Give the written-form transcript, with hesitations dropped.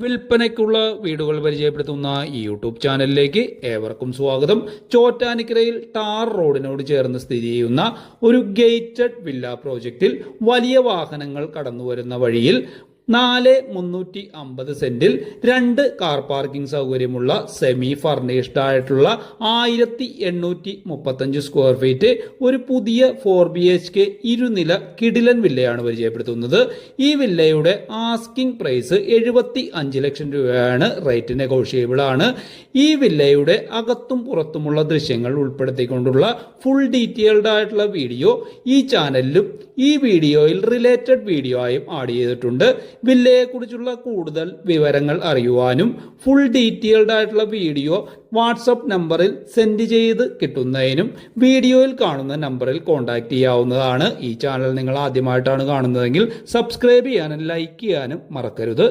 വിൽപ്പനയ്ക്കുള്ള വീടുകൾ പരിചയപ്പെടുത്തുന്ന ഈ യൂട്യൂബ് ചാനലിലേക്ക് ഏവർക്കും സ്വാഗതം. ചോറ്റാനിക്കരയിൽ ടാർ റോഡിനോട് ചേർന്ന് സ്ഥിതി ചെയ്യുന്ന ഒരു ഗേറ്റഡ് വില്ല പ്രോജക്റ്റിൽ വലിയ വാഹനങ്ങൾ കടന്നുവരുന്ന വഴിയിൽ 4,350 സെന്റിൽ 2 കാർ പാർക്കിംഗ് സൗകര്യമുള്ള സെമി ഫർണിഷ്ഡ് ആയിട്ടുള്ള 1,835 സ്ക്വയർ ഫീറ്റ് ഒരു പുതിയ 4BHK ഇരുനില കിടിലൻ വില്ലയാണ് പരിചയപ്പെടുത്തുന്നത്. ഈ വില്ലയുടെ ആസ്കിംഗ് പ്രൈസ് 75 ലക്ഷം രൂപയാണ്. റേറ്റ് നെഗോഷിയബിൾ ആണ്. ഈ വില്ലയുടെ അകത്തും പുറത്തുമുള്ള ദൃശ്യങ്ങൾ ഉൾപ്പെടുത്തിക്കൊണ്ടുള്ള ഫുൾ ഡീറ്റെയിൽഡ് ആയിട്ടുള്ള വീഡിയോ ഈ ചാനലിലും ഈ വീഡിയോയിൽ റിലേറ്റഡ് വീഡിയോ ആയും ആഡ് ചെയ്തിട്ടുണ്ട്. വില്ലയെക്കുറിച്ചുള്ള കൂടുതൽ വിവരങ്ങൾ അറിയുവാനും ഫുൾ ഡീറ്റെയിൽഡ് ആയിട്ടുള്ള വീഡിയോ വാട്സപ്പ് നമ്പറിൽ സെൻഡ് ചെയ്ത് കിട്ടുന്നതിനും വീഡിയോയിൽ കാണുന്ന നമ്പറിൽ കോൺടാക്ട് ചെയ്യാവുന്നതാണ്. ഈ ചാനൽ നിങ്ങൾ ആദ്യമായിട്ടാണ് കാണുന്നതെങ്കിൽ സബ്സ്ക്രൈബ് ചെയ്യാനും ലൈക്ക് ചെയ്യാനും മറക്കരുത്.